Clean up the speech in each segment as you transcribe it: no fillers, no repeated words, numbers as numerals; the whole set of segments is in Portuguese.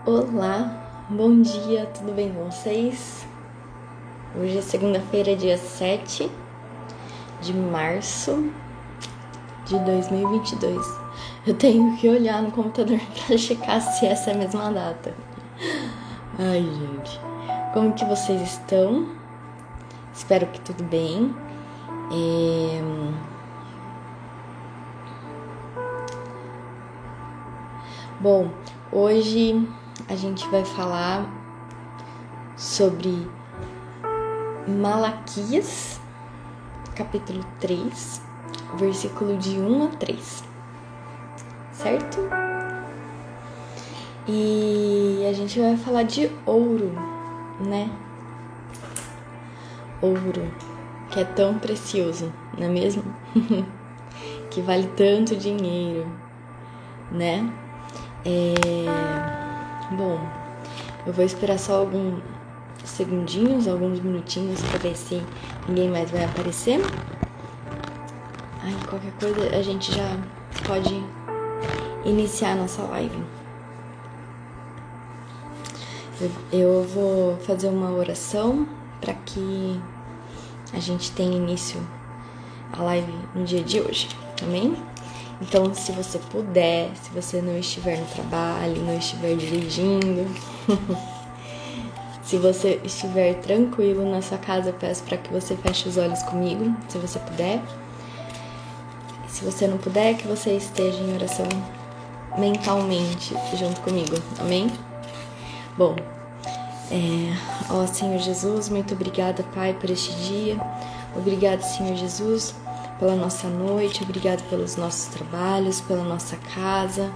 Olá, bom dia, tudo bem com vocês? Hoje é segunda-feira, dia 7 de março de 2022. Eu tenho que olhar no computador para checar se essa é a mesma data. Ai, gente, como que vocês estão? Espero que tudo bem. Bom, hoje a gente vai falar sobre Malaquias, capítulo 3, versículo de 1 a 3, certo? E a gente vai falar de ouro, né? Ouro, que é tão precioso, não é mesmo? Que vale tanto dinheiro, né? Bom, eu vou esperar só alguns segundinhos, alguns minutinhos para ver se ninguém mais vai aparecer. Aí qualquer coisa a gente já pode iniciar a nossa live. Eu vou fazer uma oração para que a gente tenha início a live no dia de hoje, amém? Então, se você puder, se você não estiver no trabalho, não estiver dirigindo, se você estiver tranquilo na sua casa, eu peço para que você feche os olhos comigo, se você puder. Se você não puder, que você esteja em oração mentalmente junto comigo, amém? Bom, ó Senhor Jesus, muito obrigada, Pai, por este dia. Obrigado, Senhor Jesus, pela nossa noite, obrigado pelos nossos trabalhos, pela nossa casa.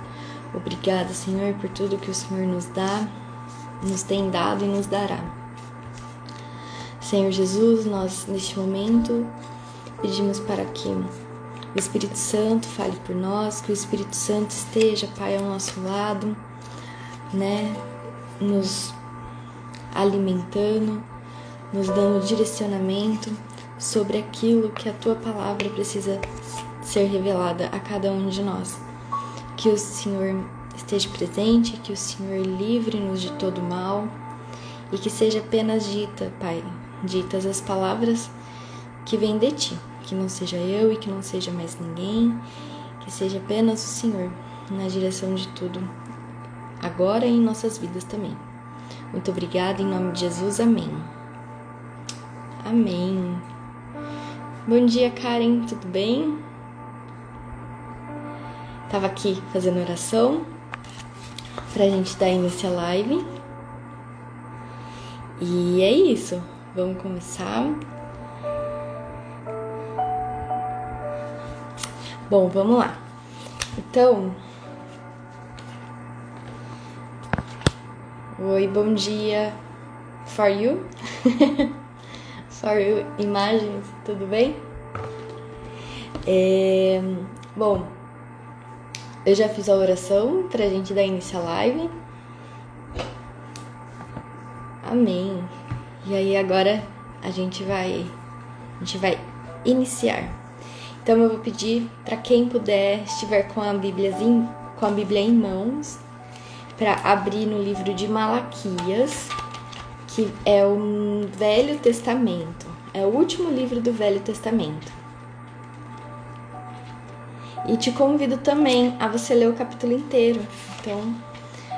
Obrigada, Senhor, por tudo que o Senhor nos dá, nos tem dado e nos dará. Senhor Jesus, nós neste momento pedimos para que o Espírito Santo fale por nós, que o Espírito Santo esteja, Pai, ao nosso lado, né, nos alimentando, nos dando direcionamento sobre aquilo que a Tua palavra precisa ser revelada a cada um de nós. Que o Senhor esteja presente, que o Senhor livre-nos de todo mal e que seja apenas dita, Pai, ditas as palavras que vêm de Ti, que não seja eu e que não seja mais ninguém, que seja apenas o Senhor na direção de tudo, agora e em nossas vidas também. Muito obrigada, em nome de Jesus, amém. Amém. Bom dia, Karen, tudo bem? Tava aqui fazendo oração pra gente dar início à live. E é isso, vamos começar. Bom, vamos lá. Então, oi, bom dia. For you? For you, imagens, tudo bem? Bom, eu já fiz a oração pra gente dar início à live. Amém. E aí agora a gente vai iniciar. Então eu vou pedir para quem puder, estiver com a Bíblia em mãos, para abrir no livro de Malaquias, que é o Velho Testamento. É o último livro do Velho Testamento. E te convido também a você ler o capítulo inteiro. Então,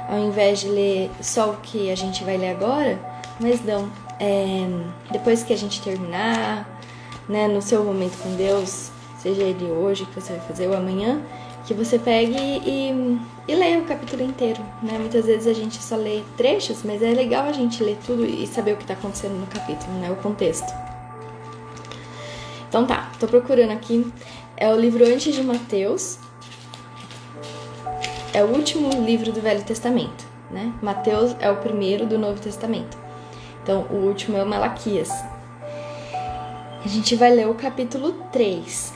ao invés de ler só o que a gente vai ler agora, mas não, depois que a gente terminar, né, no seu momento com Deus, seja ele hoje que você vai fazer ou amanhã, que você pegue e leia o capítulo inteiro, né? Muitas vezes a gente só lê trechos, mas é legal a gente ler tudo e saber o que está acontecendo no capítulo, né? O contexto. Então tá, tô procurando aqui. É o livro antes de Mateus. É o último livro do Velho Testamento, né? Mateus é o primeiro do Novo Testamento. Então, o último é o Malaquias. A gente vai ler o capítulo 3,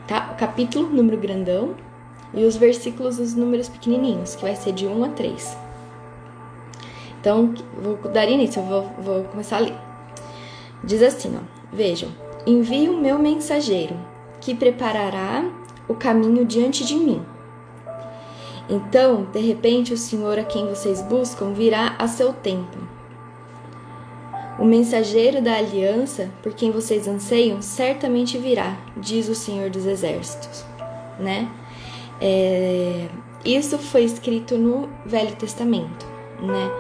tá? O capítulo, número grandão, e os versículos, os números pequenininhos, que vai ser de 1 a 3. Então, vou dar início, eu vou começar a ler. Diz assim, ó. Vejam, envio o meu mensageiro, que preparará o caminho diante de mim. Então, de repente, o Senhor a quem vocês buscam virá a seu tempo. O mensageiro da aliança, por quem vocês anseiam, certamente virá, diz o Senhor dos Exércitos, né? Isso foi escrito no Velho Testamento, né?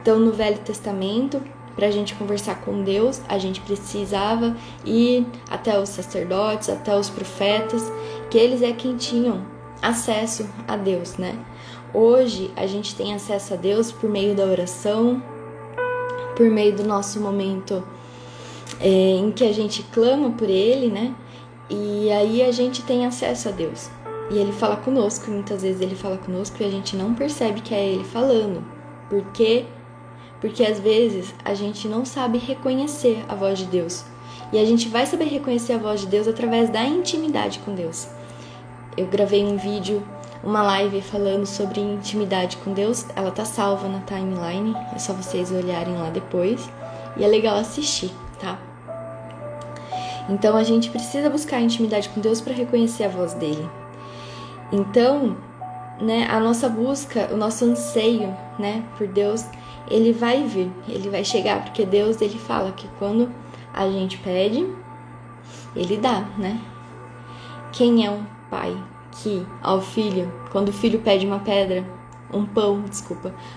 Então, no Velho Testamento, para a gente conversar com Deus, a gente precisava ir até os sacerdotes, até os profetas, que eles é quem tinham acesso a Deus, né? Hoje, a gente tem acesso a Deus por meio da oração, por meio do nosso momento em que a gente clama por Ele, né? E aí a gente tem acesso a Deus. E Ele fala conosco, muitas vezes Ele fala conosco e a gente não percebe que é Ele falando. Por quê? Porque às vezes a gente não sabe reconhecer a voz de Deus. E a gente vai saber reconhecer a voz de Deus através da intimidade com Deus. Eu gravei um vídeo, uma live falando sobre intimidade com Deus. Ela tá salva na timeline, é só vocês olharem lá depois. E é legal assistir, tá? Então a gente precisa buscar intimidade com Deus para reconhecer a voz dele. Então, né, a nossa busca, o nosso anseio, né, por Deus, ele vai vir, ele vai chegar, porque Deus, ele fala que quando a gente pede, ele dá, né? Quem é um pai que ao filho, quando o filho pede uma pedra,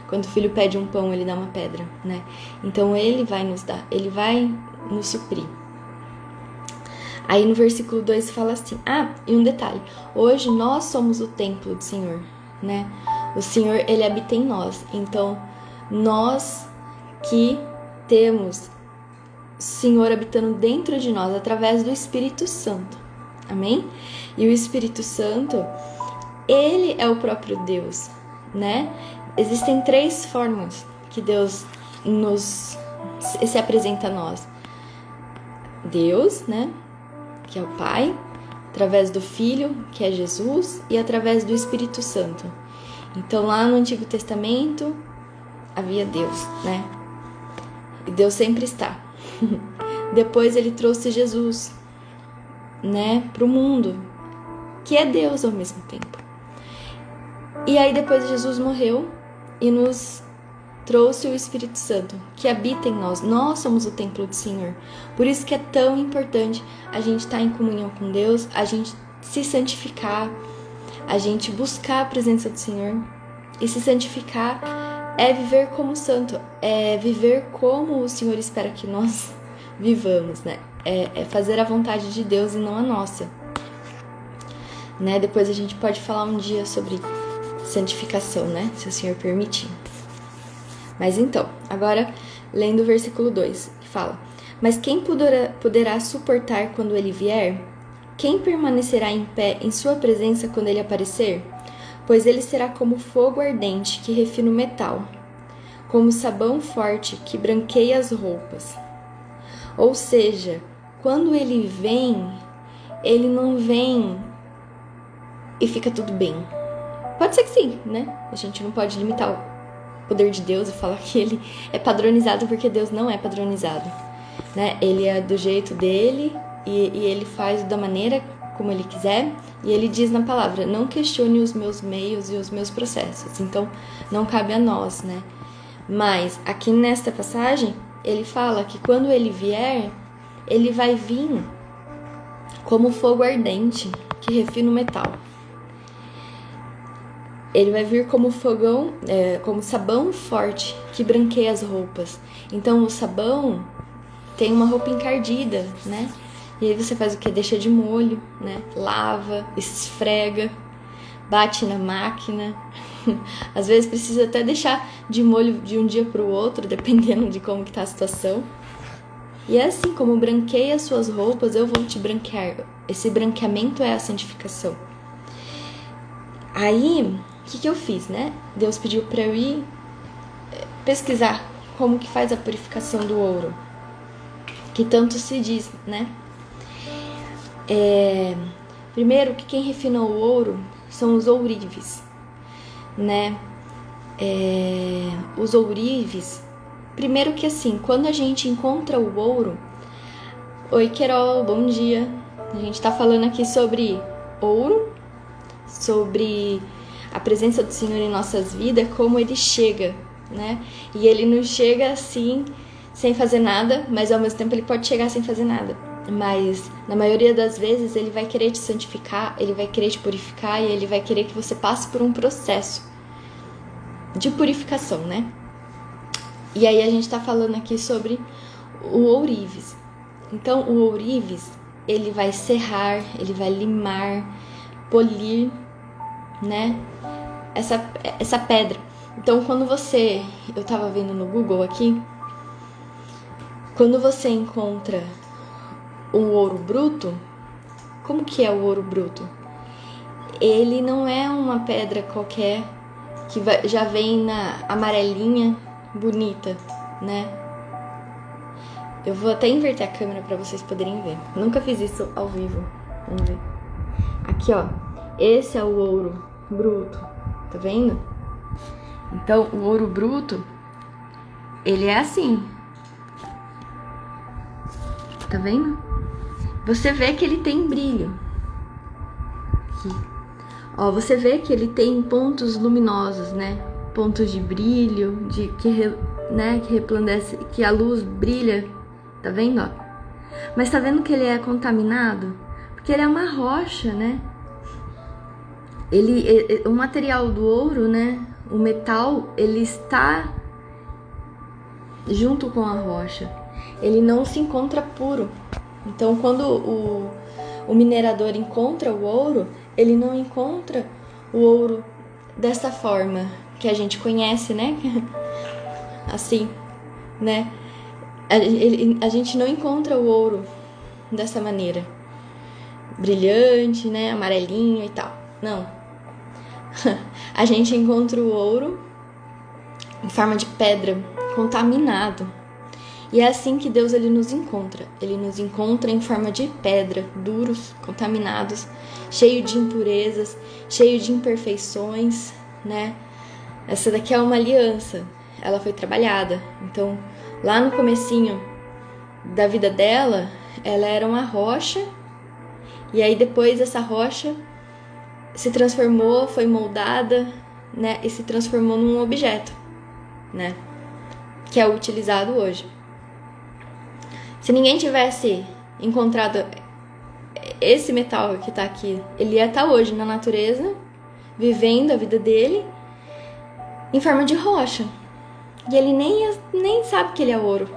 quando o filho pede um pão, ele dá uma pedra, né? Então ele vai nos dar, ele vai nos suprir. Aí no versículo 2 fala assim, e um detalhe, hoje nós somos o templo do Senhor, né? O Senhor, ele habita em nós, então nós que temos o Senhor habitando dentro de nós através do Espírito Santo, amém? E o Espírito Santo, ele é o próprio Deus, né? Existem 3 formas que Deus se apresenta a nós. Deus, né? Que é o Pai, através do Filho, que é Jesus, e através do Espírito Santo. Então lá no Antigo Testamento havia Deus, né? E Deus sempre está. Depois ele trouxe Jesus, né, para o mundo, que é Deus ao mesmo tempo. E aí depois Jesus morreu e nos trouxe o Espírito Santo, que habita em nós. Nós somos o templo do Senhor. Por isso que é tão importante a gente estar em comunhão com Deus, a gente se santificar, a gente buscar a presença do Senhor. E se santificar é viver como santo, é viver como o Senhor espera que nós vivamos, né? É fazer a vontade de Deus e não a nossa, né? Depois a gente pode falar um dia sobre santificação, né? Se o Senhor permitir. Mas então, agora lendo o versículo 2, que fala: Mas quem poderá suportar quando ele vier? Quem permanecerá em pé em sua presença quando ele aparecer? Pois ele será como fogo ardente que refina o metal, como sabão forte que branqueia as roupas. Ou seja, quando ele vem, ele não vem e fica tudo bem. Pode ser que sim, né? A gente não pode limitar o poder de Deus e falar que ele é padronizado, porque Deus não é padronizado, né? Ele é do jeito dele e ele faz da maneira como ele quiser, e ele diz na palavra: não questione os meus meios e os meus processos. Então não cabe a nós, né? Mas aqui nesta passagem ele fala que quando ele vier, ele vai vir como fogo ardente que refina o metal. Ele vai vir como fogão, como sabão forte que branqueia as roupas. Então o sabão tem uma roupa encardida, né? E aí você faz o que? Deixa de molho, né? Lava, esfrega, bate na máquina. Às vezes precisa até deixar de molho de um dia para o outro, dependendo de como que tá a situação. E é assim, como branqueia as suas roupas, eu vou te branquear. Esse branqueamento é a santificação. Aí, o que eu fiz, né? Deus pediu para eu ir pesquisar como que faz a purificação do ouro, que tanto se diz, né? Primeiro, que quem refina o ouro são os ourives, né? Os ourives, primeiro que assim, quando a gente encontra o ouro... Oi, Querol, bom dia. A gente tá falando aqui sobre ouro, sobre a presença do Senhor em nossas vidas, como Ele chega, né? E Ele não chega assim, sem fazer nada, mas ao mesmo tempo Ele pode chegar sem fazer nada. Mas na maioria das vezes Ele vai querer te santificar, Ele vai querer te purificar e Ele vai querer que você passe por um processo de purificação, né? E aí a gente tá falando aqui sobre o ourives. Então o ourives, ele vai serrar, ele vai limar, polir, né? Essa pedra. Então quando eu tava vendo no Google aqui, quando você encontra um ouro bruto, como que é o ouro bruto? Ele não é uma pedra qualquer que já vem na amarelinha, bonita, né? Eu vou até inverter a câmera para vocês poderem ver. Nunca fiz isso ao vivo. Vamos ver. Aqui, ó. Esse é o ouro bruto. Tá vendo? Então, o ouro bruto, ele é assim. Tá vendo? Você vê que ele tem brilho. Aqui. Ó, você vê que ele tem pontos luminosos, né? Pontos de brilho, que resplandece, que a luz brilha. Tá vendo, ó? Mas tá vendo que ele é contaminado? Porque ele é uma rocha, né? O material do ouro, né? O metal, ele está junto com a rocha. Ele não se encontra puro. Então, quando o minerador encontra o ouro, ele não encontra o ouro dessa forma que a gente conhece, né? Assim, né? A gente não encontra o ouro dessa maneira, brilhante, né? Amarelinho e tal. Não. A gente encontra o ouro em forma de pedra, contaminado. E é assim que Deus ele nos encontra. Ele nos encontra em forma de pedra, duros, contaminados, cheio de impurezas, cheio de imperfeições, né? Essa daqui é uma aliança. Ela foi trabalhada. Então, lá no comecinho da vida dela, ela era uma rocha. E aí depois essa rocha se transformou, foi moldada, né? E se transformou num objeto, né? Que é utilizado hoje. Se ninguém tivesse encontrado esse metal que tá aqui, ele ia estar hoje na natureza, vivendo a vida dele em forma de rocha. E ele nem sabe que ele é ouro,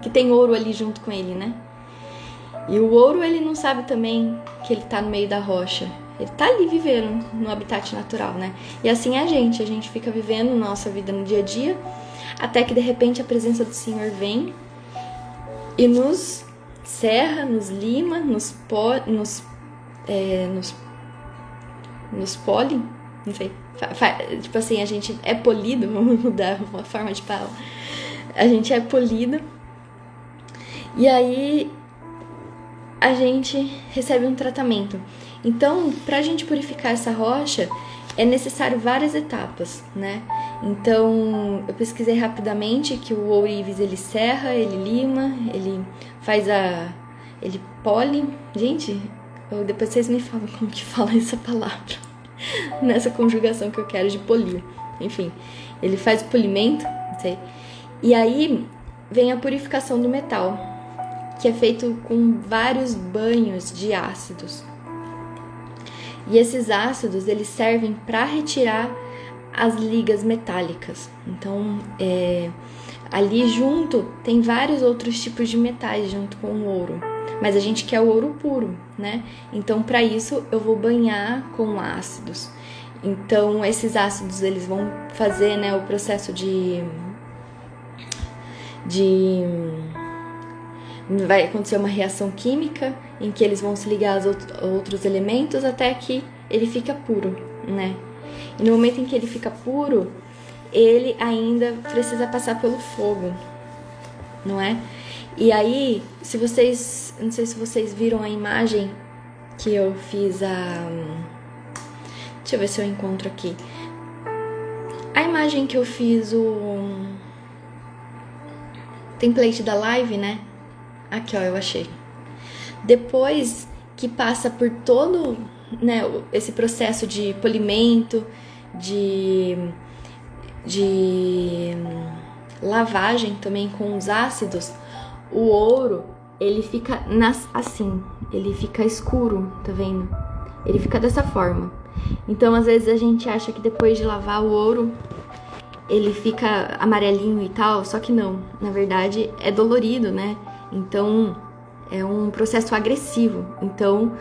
que tem ouro ali junto com ele, né? E o ouro, ele não sabe também que ele tá no meio da rocha. Ele tá ali vivendo no habitat natural, né? E assim é a gente fica vivendo nossa vida no dia a dia, até que de repente a presença do Senhor vem e nos serra, nos lima, nos pole, não sei. Tipo assim, a gente é polido, vamos mudar uma forma de falar. A gente é polido e aí a gente recebe um tratamento. Então, pra gente purificar essa rocha, é necessário várias etapas, né? Então, eu pesquisei rapidamente que o ourives, ele serra, ele lima, ele faz ele pole. Gente, depois vocês me falam como que fala essa palavra. Nessa conjugação que eu quero de polir. Enfim, ele faz o polimento, não sei. E aí, vem a purificação do metal, que é feito com vários banhos de ácidos. E esses ácidos, eles servem para retirar as ligas metálicas. Então, ali junto tem vários outros tipos de metais junto com o ouro. Mas a gente quer o ouro puro, né? Então, para isso, eu vou banhar com ácidos. Então, esses ácidos, eles vão fazer, né, o processo vai acontecer uma reação química em que eles vão se ligar aos outros elementos até que ele fica puro, né? E no momento em que ele fica puro, ele ainda precisa passar pelo fogo, não é? E aí, não sei se vocês viram a imagem que eu fiz deixa eu ver se eu encontro aqui. A imagem que eu fiz o template da live, né? Aqui, ó, eu achei. Depois que passa por todo, né, esse processo de polimento, de lavagem também com os ácidos, o ouro, ele fica assim, ele fica escuro, tá vendo? Ele fica dessa forma. Então, às vezes a gente acha que depois de lavar o ouro, ele fica amarelinho e tal, só que não. Na verdade, é dolorido, né? Então, é um processo agressivo. Então,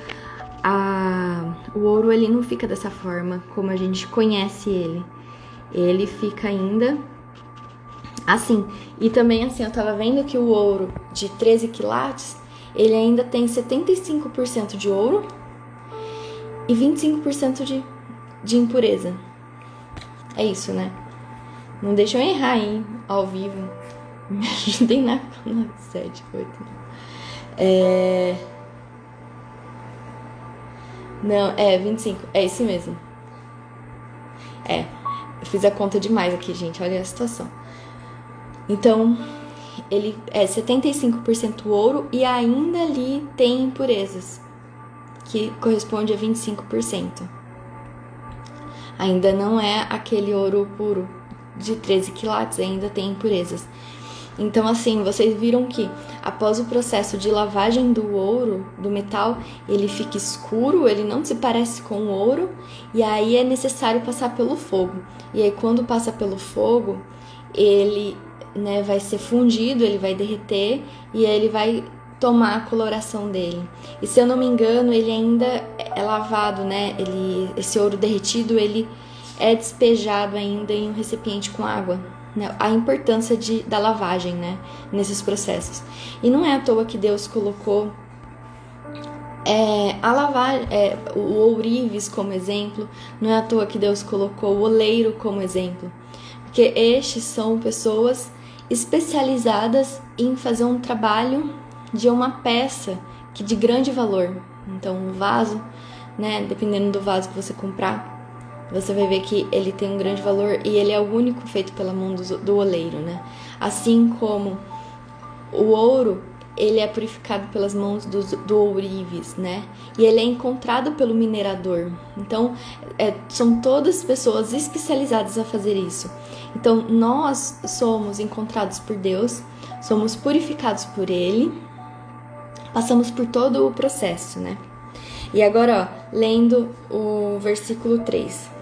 o ouro, ele não fica dessa forma como a gente conhece ele. Ele fica ainda assim. E também, assim, eu tava vendo que o ouro de 13 quilates, ele ainda tem 75% de ouro e 25% de impureza. É isso, né? Não deixa eu errar, hein? Ao vivo. Me ajudem na 7, 8. Não, 25. É isso mesmo. Eu fiz a conta demais aqui, gente. Olha a situação. Então, ele é 75% ouro e ainda ali tem impurezas, que corresponde a 25%. Ainda não é aquele ouro puro de 13 quilates, ainda tem impurezas. Então, assim, vocês viram que após o processo de lavagem do ouro, do metal, ele fica escuro, ele não se parece com o ouro, e aí é necessário passar pelo fogo. E aí, quando passa pelo fogo, ele, né, vai ser fundido, ele vai derreter, e aí ele vai tomar a coloração dele. E se eu não me engano, ele ainda é lavado, né? Esse ouro derretido, ele é despejado ainda em um recipiente com água, né? A importância da lavagem, né? Nesses processos. E não é à toa que Deus colocou o ourives como exemplo, não é à toa que Deus colocou o oleiro como exemplo, porque estes são pessoas especializadas em fazer um trabalho de uma peça que de grande valor. Então, um vaso, né, dependendo do vaso que você comprar, você vai ver que ele tem um grande valor e ele é o único feito pela mão do oleiro, né? Assim como o ouro, ele é purificado pelas mãos do ourives, né? E ele é encontrado pelo minerador. Então, são todas pessoas especializadas a fazer isso. Então, nós somos encontrados por Deus, somos purificados por Ele, passamos por todo o processo, né? E agora, ó, lendo o versículo 3.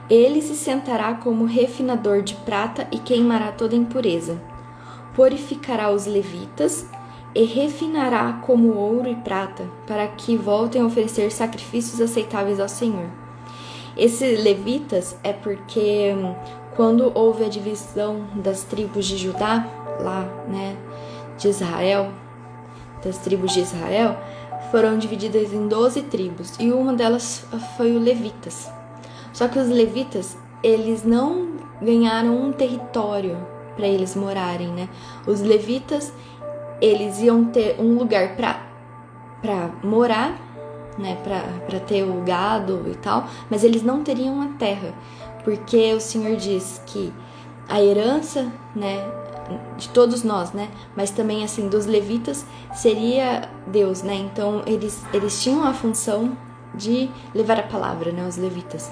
Ele se sentará como refinador de prata e queimará toda impureza. Purificará os levitas e refinará como ouro e prata, para que voltem a oferecer sacrifícios aceitáveis ao Senhor. Esses levitas é porque quando houve a divisão das tribos de Judá, lá, né, de Israel, das tribos de Israel, foram divididas em 12 tribos, e uma delas foi os levitas. Só que os levitas, eles não ganharam um território para eles morarem, né? Os levitas, eles iam ter um lugar para morar, né? Para ter o gado e tal, mas eles não teriam a terra, porque o Senhor diz que a herança, né, de todos nós, né, mas também assim dos levitas seria Deus, né? Então eles tinham a função de levar a palavra, né, os levitas.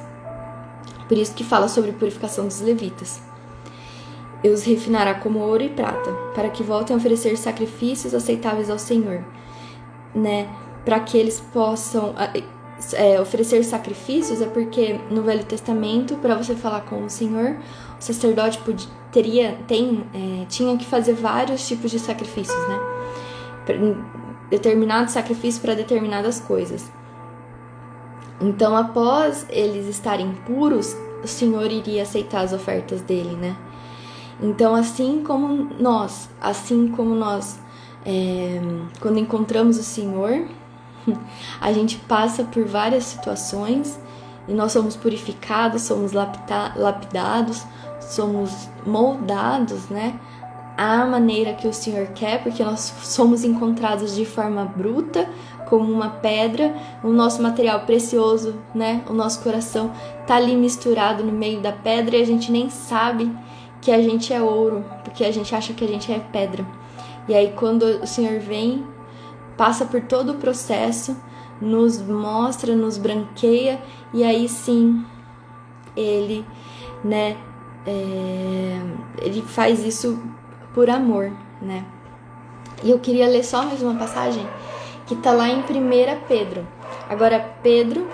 Por isso que fala sobre purificação dos levitas. E os refinará como ouro e prata, para que voltem a oferecer sacrifícios aceitáveis ao Senhor, né? Para que eles possam oferecer sacrifícios, é porque no Velho Testamento, para você falar com o Senhor, o sacerdote tinha que fazer vários tipos de sacrifícios, né? Determinados sacrifícios para determinadas coisas. Então, após eles estarem puros, o Senhor iria aceitar as ofertas dele, né? Então, assim como nós, quando encontramos o Senhor, a gente passa por várias situações e nós somos purificados, somos lapidados, somos moldados, né? À maneira que o Senhor quer, porque nós somos encontrados de forma bruta, como uma pedra, o nosso material precioso, né? O nosso coração tá ali misturado no meio da pedra e a gente nem sabe que a gente é ouro, porque a gente acha que a gente é pedra. E aí quando o Senhor vem, passa por todo o processo, nos mostra, nos branqueia, e aí sim ele, né, ele faz isso por amor, né? E eu queria ler só mais uma passagem que tá lá em 1 Pedro. Agora, Pedro,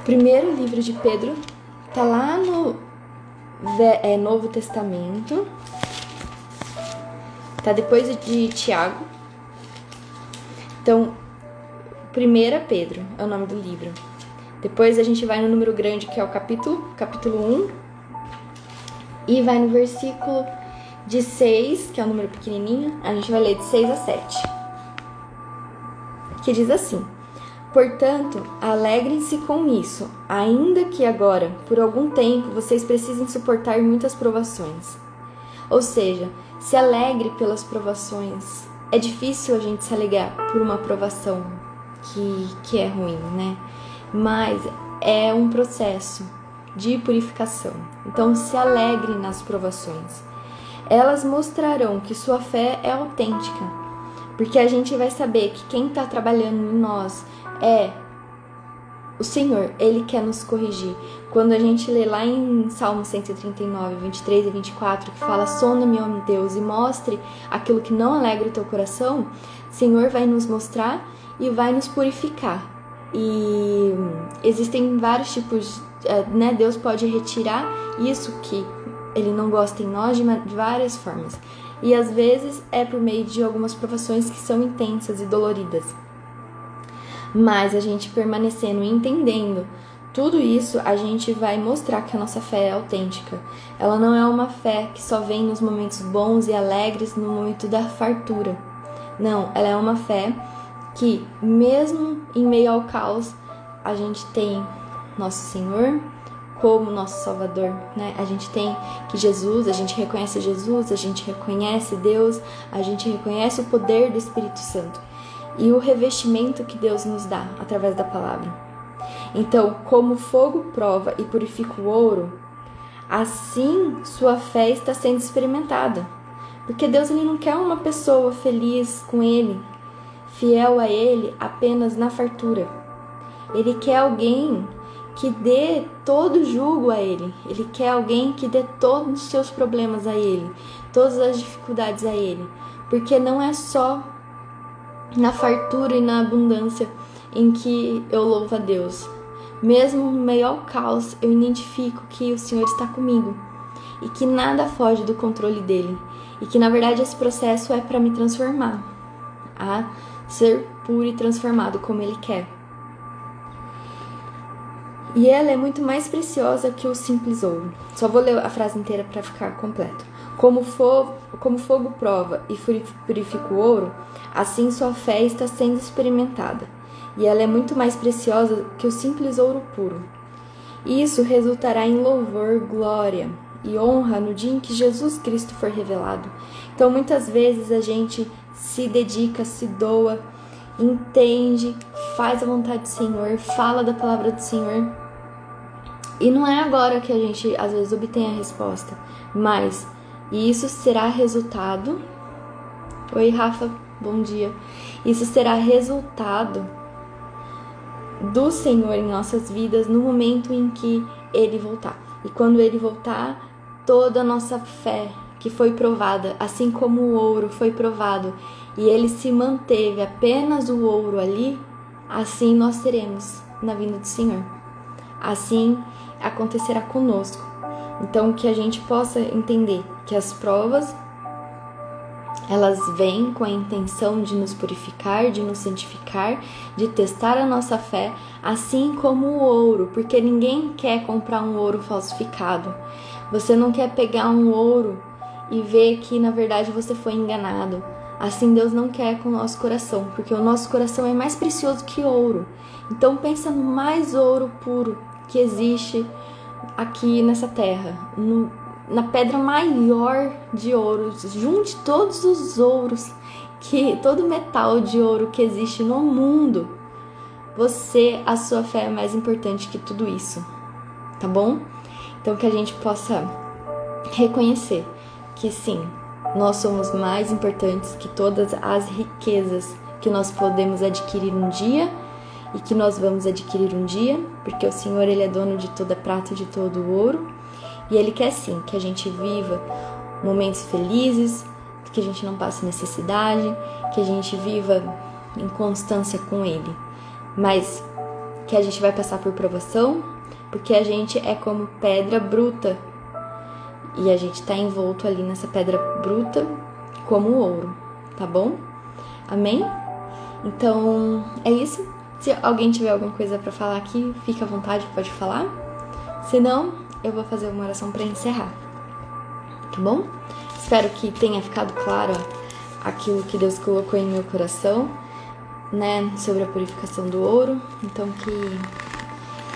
primeiro livro de Pedro, tá lá no Novo Testamento, tá depois de Tiago. Então, 1 Pedro é o nome do livro. Depois a gente vai no número grande, que é o capítulo 1, e vai no versículo de 6, que é o número pequenininho, a gente vai ler de 6 a 7, que diz assim: portanto, alegrem-se com isso, ainda que agora, por algum tempo, vocês precisem suportar muitas provações. Ou seja, se alegre pelas provações. É difícil a gente se alegrar por uma provação que é ruim, né? Mas é um processo de purificação. Então, se alegre nas provações. Elas mostrarão que sua fé é autêntica, porque a gente vai saber que quem está trabalhando em nós é o Senhor. Ele quer nos corrigir. Quando a gente lê lá em Salmo 139, 23 e 24, que fala: sonda-me, ó Deus, e mostre aquilo que não alegra o teu coração, o Senhor vai nos mostrar e vai nos purificar. E existem vários tipos, né? Deus pode retirar isso que Ele não gosta em nós de várias formas. E às vezes é por meio de algumas provações que são intensas e doloridas. Mas a gente permanecendo e entendendo tudo isso, a gente vai mostrar que a nossa fé é autêntica. Ela não é uma fé que só vem nos momentos bons e alegres, no momento da fartura. Não, ela é uma fé que, mesmo em meio ao caos, a gente tem nosso Senhor como nosso Salvador, né? A gente tem que Jesus, a gente reconhece Jesus, a gente reconhece Deus, a gente reconhece o poder do Espírito Santo e o revestimento que Deus nos dá através da palavra. Então, como fogo prova e purifica o ouro, assim sua fé está sendo experimentada. Porque Deus, ele não quer uma pessoa feliz com Ele, fiel a Ele apenas na fartura. Ele quer alguém que dê todo o jugo a Ele. Ele quer alguém que dê todos os seus problemas a Ele, todas as dificuldades a Ele. Porque não é só na fartura e na abundância em que eu louvo a Deus. Mesmo no meio ao caos, eu identifico que o Senhor está comigo e que nada foge do controle dele. E que, na verdade, esse processo é para me transformar, a ser puro e transformado como Ele quer. E ela é muito mais preciosa que o simples ouro. Só vou ler a frase inteira para ficar completo. Como fogo prova e purifica o ouro, assim sua fé está sendo experimentada. E ela é muito mais preciosa que o simples ouro puro. Isso resultará em louvor, glória e honra no dia em que Jesus Cristo for revelado. Então, muitas vezes a gente se dedica, se doa, entende, faz a vontade do Senhor, fala da palavra do Senhor. E não é agora que a gente, às vezes, obtém a resposta. Mas isso será resultado... Oi, Rafa, bom dia. Isso será resultado do Senhor em nossas vidas no momento em que Ele voltar. E quando Ele voltar, toda a nossa fé que foi provada, assim como o ouro foi provado, e ele se manteve apenas o ouro ali, assim nós teremos na vinda do Senhor. Assim acontecerá conosco. Então, que a gente possa entender que as provas, elas vêm com a intenção de nos purificar, de nos santificar, de testar a nossa fé, assim como o ouro, porque ninguém quer comprar um ouro falsificado. Você não quer pegar um ouro e ver que, na verdade, você foi enganado. Assim Deus não quer com o nosso coração, porque o nosso coração é mais precioso que ouro. Então pensa no mais ouro puro que existe aqui nessa terra, na pedra maior de ouro. Junte todos os ouros, todo o metal de ouro que existe no mundo. A sua fé é mais importante que tudo isso, tá bom? Então que a gente possa reconhecer que sim, nós somos mais importantes que todas as riquezas que nós podemos adquirir um dia e que nós vamos adquirir um dia, porque o Senhor, Ele é dono de toda prata e de todo o ouro, e Ele quer sim que a gente viva momentos felizes, que a gente não passe necessidade, que a gente viva em constância com Ele, mas que a gente vai passar por provação, porque a gente é como pedra bruta, e a gente está envolto ali nessa pedra bruta como ouro, tá bom? Amém? Então, é isso. Se alguém tiver alguma coisa para falar aqui, fica à vontade, pode falar. Se não, eu vou fazer uma oração para encerrar, tá bom? Espero que tenha ficado claro aquilo que Deus colocou em meu coração, né, sobre a purificação do ouro. Então,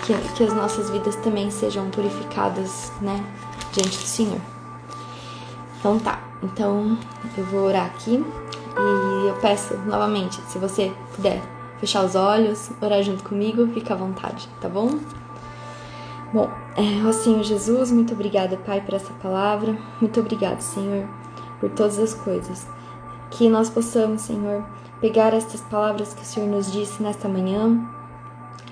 que as nossas vidas também sejam purificadas, né, diante do Senhor. Então tá, então eu vou orar aqui e eu peço novamente, se você puder fechar os olhos, orar junto comigo, fica à vontade, tá bom? Bom, ó Senhor Jesus, muito obrigada, Pai, por essa palavra. Muito obrigado, Senhor, por todas as coisas. Que nós possamos, Senhor, pegar estas palavras que o Senhor nos disse nesta manhã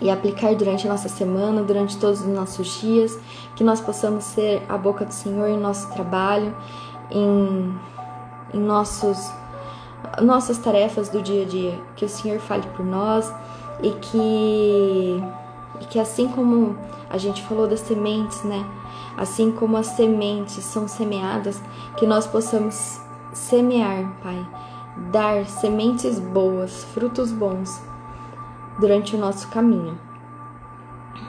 e aplicar durante a nossa semana, durante todos os nossos dias. Que nós possamos ser a boca do Senhor em nosso trabalho, em nossas tarefas do dia a dia. Que o Senhor fale por nós e que assim como a gente falou das sementes, né? Assim como as sementes são semeadas, que nós possamos semear, Pai, dar sementes boas, frutos bons durante o nosso caminho.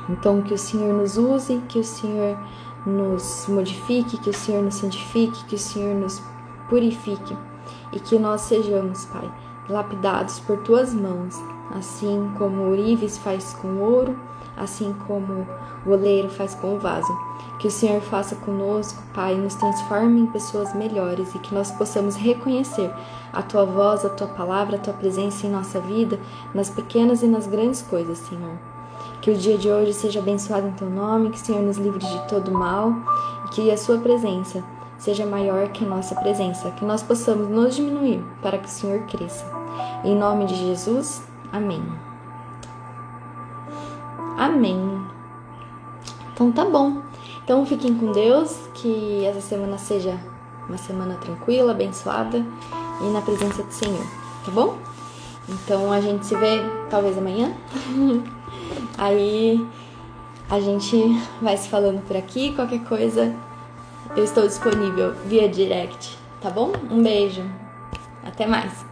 Então, que o Senhor nos use, que o Senhor nos modifique, que o Senhor nos santifique, que o Senhor nos purifique e que nós sejamos, Pai, lapidados por Tuas mãos, assim como o ourives faz com o ouro, assim como o oleiro faz com o vaso. Que o Senhor faça conosco, Pai, nos transforme em pessoas melhores e que nós possamos reconhecer a Tua voz, a Tua palavra, a Tua presença em nossa vida, nas pequenas e nas grandes coisas, Senhor. Que o dia de hoje seja abençoado em Teu nome, que o Senhor nos livre de todo mal e que a Sua presença seja maior que a nossa presença, que nós possamos nos diminuir para que o Senhor cresça. Em nome de Jesus, amém. Amém. Então tá bom. Então fiquem com Deus, que essa semana seja uma semana tranquila, abençoada e na presença do Senhor, tá bom? Então a gente se vê talvez amanhã. Aí a gente vai se falando por aqui, qualquer coisa eu estou disponível via direct, tá bom? Um beijo, até mais!